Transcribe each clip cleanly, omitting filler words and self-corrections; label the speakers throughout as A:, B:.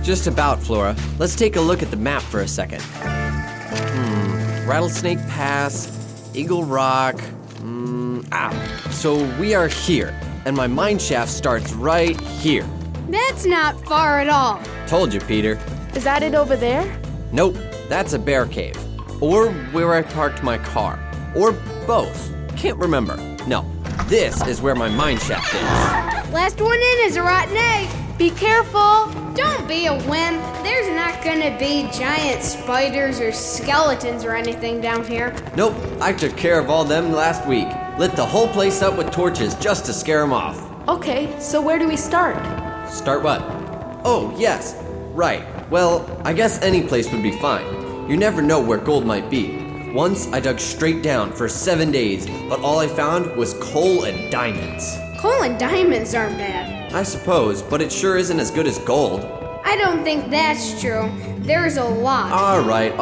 A: Just about, Flora. Let's take a look at the map for a second. Rattlesnake Pass, Eagle Rock. So we are here, and my mine shaft starts right here.
B: That's not far at all.
A: Told you, Peter.
C: Is that it over there?
A: Nope, that's a bear cave. Or where I parked my car. Or both. Can't remember. No, this is where my mine shaft is.
B: Last one in is a rotten egg.
C: Be careful.
B: Don't be a wimp. There's not gonna be giant spiders or skeletons or anything down here.
A: Nope, I took care of all them last week. Lit the whole place up with torches just to scare them off.
C: Okay, so where do we start?
A: Start what? Oh, yes. Right. Well, I guess any place would be fine. You never know where gold might be. Once I dug straight down for 7 days, but all I found was coal and diamonds.
B: Coal and diamonds aren't bad.
A: I suppose, but it sure isn't as good as gold.
B: I don't think that's true. There's a lot.
A: All right.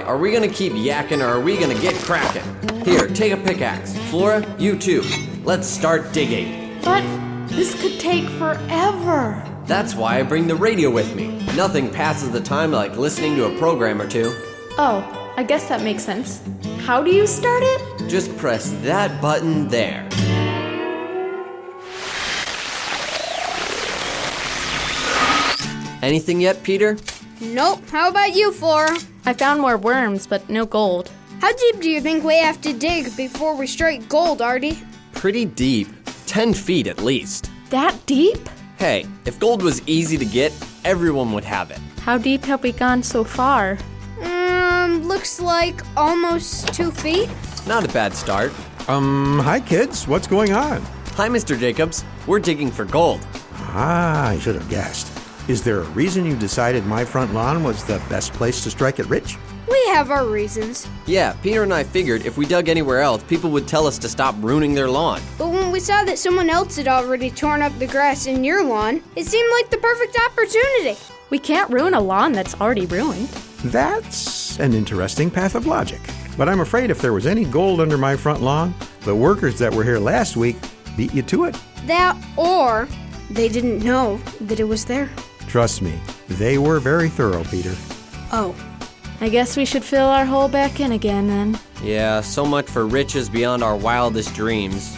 A: Are we gonna keep yakking or are we gonna get cracking? Here, take a pickaxe. Flora, you too. Let's start digging.
C: But this could take forever.
A: That's why I bring the radio with me. Nothing passes the time like listening to a program or two.
C: Oh, I guess that makes sense. How do you start it?
A: Just press that button there. Anything yet, Peter?
B: Nope. How about you, Flora?
C: I found more worms, but no gold.
B: How deep do you think we have to dig before we strike gold, Artie?
A: Pretty deep. 10 feet at least.
C: That deep?
A: Hey, if gold was easy to get, everyone would have it.
C: How deep have we gone so far?
B: Looks like almost 2 feet.
A: Not a bad start.
D: Hi kids, what's going on?
A: Hi, Mr. Jacobs. We're digging for gold.
D: I should have guessed. Is there a reason you decided my front lawn was the best place to strike it rich?
B: We have our reasons.
A: Yeah, Peter and I figured if we dug anywhere else, people would tell us to stop ruining their lawn.
B: But when we saw that someone else had already torn up the grass in your lawn, it seemed like the perfect opportunity.
C: We can't ruin a lawn that's already ruined.
D: That's an interesting path of logic. But I'm afraid if there was any gold under my front lawn, the workers that were here last week beat you to it.
B: That or they didn't know that it was there.
D: Trust me, they were very thorough, Peter.
B: Oh.
C: I guess we should fill our hole back in again then.
A: Yeah, so much for riches beyond our wildest dreams.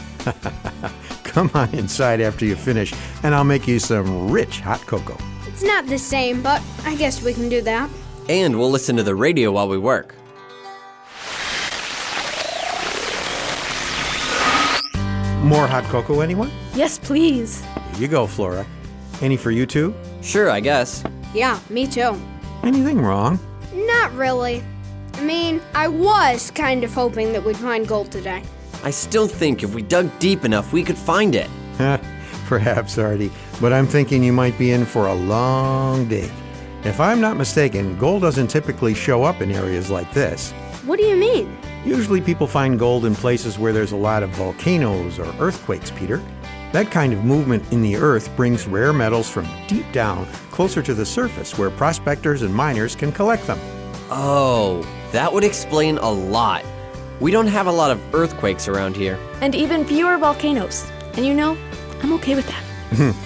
D: Come on inside after you finish, and I'll make you some rich hot cocoa.
B: It's not the same, but I guess we can do that.
A: And we'll listen to the radio while we work.
D: More hot cocoa, anyone?
C: Yes, please.
D: Here you go, Flora. Any for you too?
A: Sure, I guess.
B: Yeah, me too.
D: Anything wrong?
B: Not really. I mean, I was kind of hoping that we'd find gold today.
A: I still think if we dug deep enough, we could find it.
D: Perhaps, Artie, but I'm thinking you might be in for a long dig. If I'm not mistaken, gold doesn't typically show up in areas like this.
B: What do you mean?
D: Usually people find gold in places where there's a lot of volcanoes or earthquakes, Peter. That kind of movement in the earth brings rare metals from deep down closer to the surface where prospectors and miners can collect them.
A: Oh, that would explain a lot. We don't have a lot of earthquakes around here.
C: And even fewer volcanoes. And you know, I'm okay with that.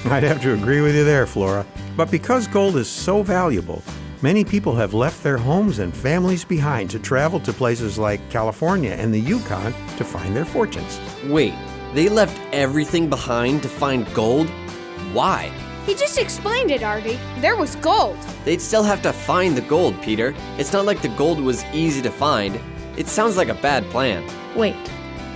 D: I'd have to agree with you there, Flora. But because gold is so valuable, many people have left their homes and families behind to travel to places like California and the Yukon to find their fortunes.
A: Wait, they left everything behind to find gold? Why?
B: He just explained it, Artie. There was gold.
A: They'd still have to find the gold, Peter. It's not like the gold was easy to find. It sounds like a bad plan.
C: Wait,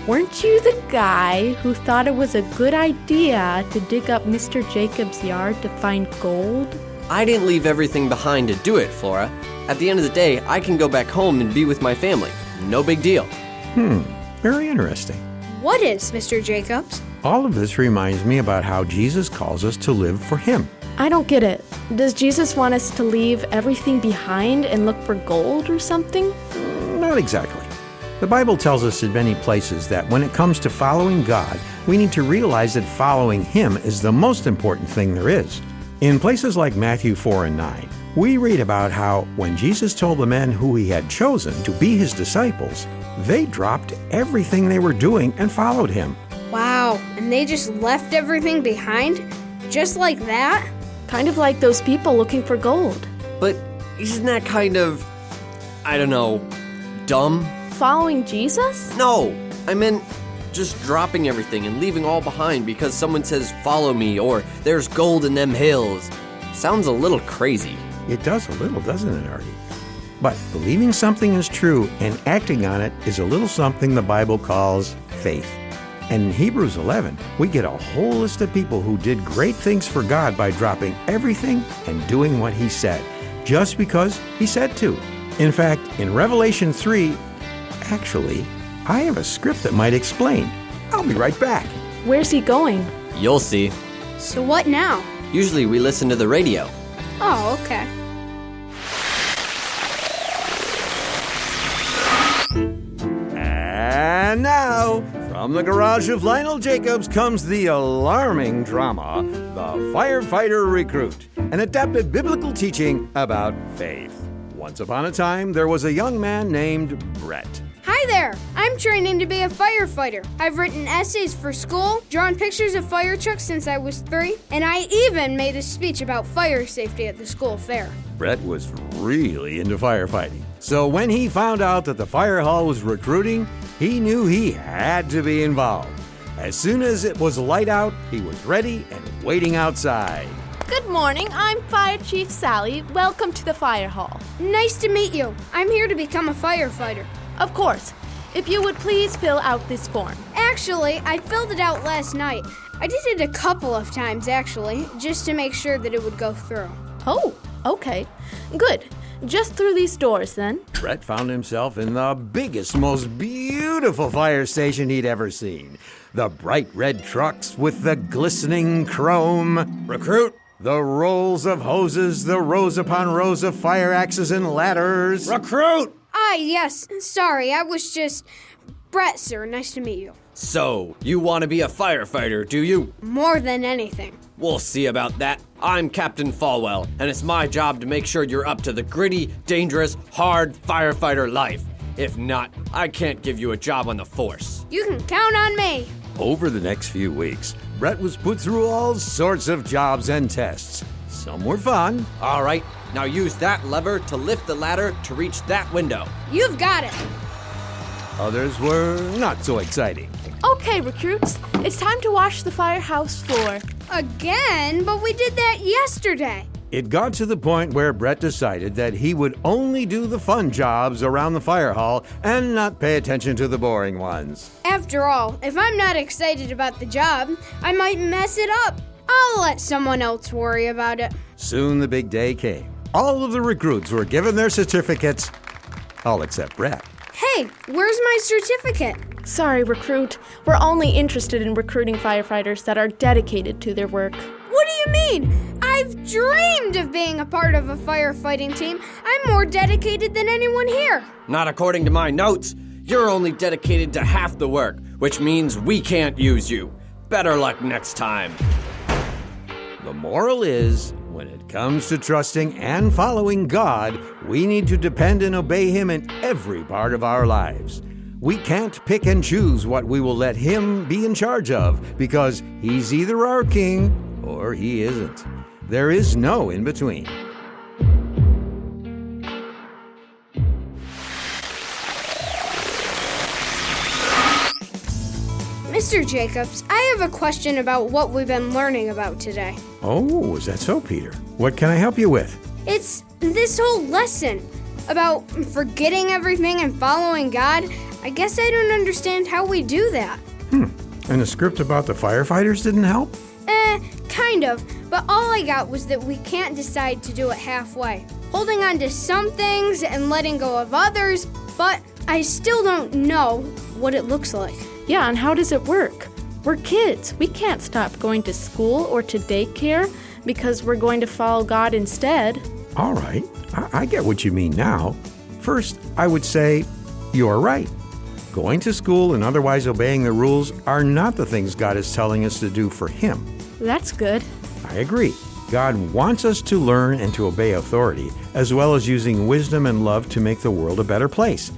C: weren't you the guy who thought it was a good idea to dig up Mr. Jacobs' yard to find gold?
A: I didn't leave everything behind to do it, Flora. At the end of the day, I can go back home and be with my family. No big deal.
D: Very interesting.
B: What is, Mr. Jacobs?
D: All of this reminds me about how Jesus calls us to live for Him.
C: I don't get it. Does Jesus want us to leave everything behind and look for gold or something?
D: Not exactly. The Bible tells us in many places that when it comes to following God, we need to realize that following Him is the most important thing there is. In places like Matthew 4 and 9, we read about how when Jesus told the men who He had chosen to be His disciples, they dropped everything they were doing and followed Him.
B: Wow, and they just left everything behind? Just like that?
C: Kind of like those people looking for gold.
A: But isn't that kind of, I don't know, dumb?
C: Following Jesus?
A: No, I meant just dropping everything and leaving all behind because someone says, follow me, or there's gold in them hills. Sounds a little crazy.
D: It does a little, doesn't it, Artie? But believing something is true and acting on it is a little something the Bible calls faith. And in Hebrews 11, we get a whole list of people who did great things for God by dropping everything and doing what He said, just because He said to. In fact, in Revelation 3, actually, I have a script that might explain. I'll be right back.
C: Where's he going?
A: You'll see.
B: So what now?
A: Usually we listen to the radio.
B: Oh, okay.
D: And now, from the garage of Lionel Jacobs comes the alarming drama, The Firefighter Recruit, an adapted biblical teaching about faith. Once upon a time, there was a young man named Brett.
B: Hi there! I'm training to be a firefighter. I've written essays for school, drawn pictures of fire trucks since I was 3, and I even made a speech about fire safety at the school fair.
D: Brett was really into firefighting. So when he found out that the fire hall was recruiting, he knew he had to be involved. As soon as it was light out, he was ready and waiting outside.
C: Good morning, I'm Fire Chief Sally. Welcome to the fire hall.
B: Nice to meet you. I'm here to become a firefighter.
C: Of course. If you would please fill out this form.
B: Actually, I filled it out last night. I did it a couple of times, actually, just to make sure that it would go through.
C: Oh, okay. Good. Just through these doors, then.
D: Brett found himself in the biggest, most beautiful fire station he'd ever seen. The bright red trucks with the glistening chrome.
A: Recruit!
D: The rolls of hoses, the rows upon rows of fire axes and ladders.
A: Recruit!
B: Ah, yes. Sorry, I was just... Brett, sir. Nice to meet you.
A: So, you want to be a firefighter, do you?
B: More than anything.
A: We'll see about that. I'm Captain Falwell, and it's my job to make sure you're up to the gritty, dangerous, hard firefighter life. If not, I can't give you a job on the force.
B: You can count on me.
D: Over the next few weeks, Brett was put through all sorts of jobs and tests. Some were fun.
A: All right, now use that lever to lift the ladder to reach that window.
B: You've got it.
D: Others were not so exciting.
C: Okay, recruits. It's time to wash the firehouse floor.
B: Again? But we did that yesterday.
D: It got to the point where Brett decided that he would only do the fun jobs around the fire hall and not pay attention to the boring ones.
B: After all, if I'm not excited about the job, I might mess it up. I'll let someone else worry about it.
D: Soon the big day came. All of the recruits were given their certificates, all except Brett.
B: Hey, where's my certificate?
C: Sorry, recruit. We're only interested in recruiting firefighters that are dedicated to their work.
B: What do you mean? I've dreamed of being a part of a firefighting team. I'm more dedicated than anyone here.
A: Not according to my notes. You're only dedicated to half the work, which means we can't use you. Better luck next time.
D: The moral is, when it comes to trusting and following God, we need to depend and obey Him in every part of our lives. We can't pick and choose what we will let Him be in charge of, because He's either our king or He isn't. There is no in between.
B: Mr. Jacobs, I have a question about what we've been learning about today.
D: Oh, is that so, Peter? What can I help you with?
B: It's this whole lesson about forgetting everything and following God. I guess I don't understand how we do that.
D: And the script about the firefighters didn't help?
B: Kind of, but all I got was that we can't decide to do it halfway. Holding on to some things and letting go of others, but I still don't know what it looks like.
C: Yeah, and how does it work? We're kids. We can't stop going to school or to daycare because we're going to follow God instead.
D: All right, I get what you mean now. First, I would say you're right. Going to school and otherwise obeying the rules are not the things God is telling us to do for Him.
C: That's good.
D: I agree. God wants us to learn and to obey authority, as well as using wisdom and love to make the world a better place.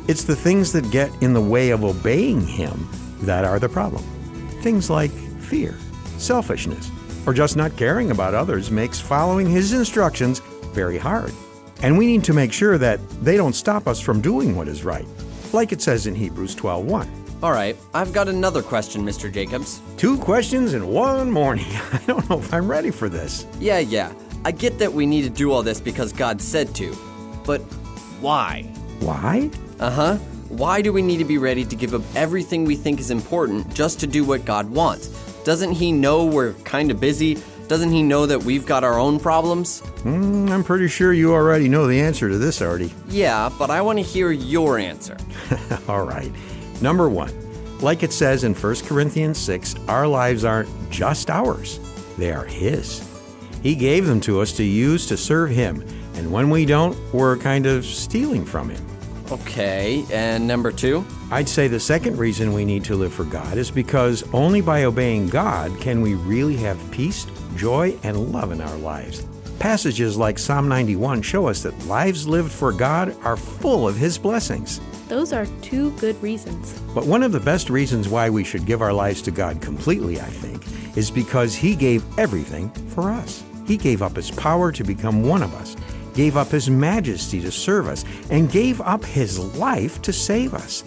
D: It's the things that get in the way of obeying Him that are the problem. Things like fear, selfishness, or just not caring about others makes following His instructions very hard. And we need to make sure that they don't stop us from doing what is right, like it says in Hebrews 12:1.
A: All right, I've got another question, Mr. Jacobs.
D: 2 questions in one morning. I don't know if I'm ready for this.
A: Yeah. I get that we need to do all this because God said to. But why?
D: Why?
A: Uh-huh. Why do we need to be ready to give up everything we think is important just to do what God wants? Doesn't He know we're kind of busy? Doesn't He know that we've got our own problems?
D: I'm pretty sure you already know the answer to this, Artie.
A: Yeah, but I want to hear your answer.
D: All right. Number 1, like it says in 1 Corinthians 6, our lives aren't just ours. They are His. He gave them to us to use to serve Him, and when we don't, we're kind of stealing from Him.
A: Okay, and number 2?
D: I'd say the second reason we need to live for God is because only by obeying God can we really have peace, joy, and love in our lives. Passages like Psalm 91 show us that lives lived for God are full of His blessings.
C: Those are 2 good reasons.
D: But one of the best reasons why we should give our lives to God completely, I think, is because He gave everything for us. He gave up His power to become one of us, gave up His majesty to serve us, and gave up His life to save us.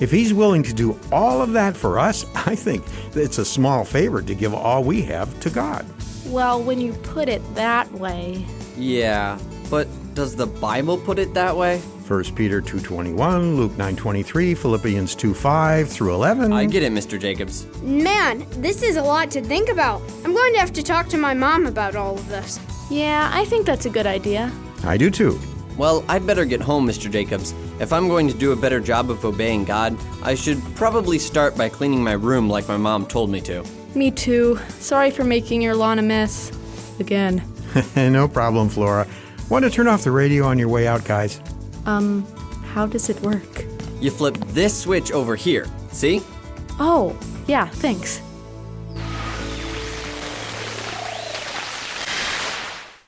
D: If He's willing to do all of that for us, I think it's a small favor to give all we have to God.
C: Well, when you put it that way...
A: Yeah, but does the Bible put it that way?
D: 1 Peter 2:21, Luke 9:23, Philippians 2:5 through 11.
A: I get it, Mr. Jacobs.
B: Man, this is a lot to think about. I'm going to have to talk to my mom about all of this.
C: Yeah, I think that's a good idea.
D: I do too.
A: Well, I'd better get home, Mr. Jacobs. If I'm going to do a better job of obeying God, I should probably start by cleaning my room like my mom told me to.
C: Me too. Sorry for making your lawn a mess. Again.
D: No problem, Flora. Want to turn off the radio on your way out, guys?
C: How does it work?
A: You flip this switch over here, see?
C: Oh, yeah, thanks.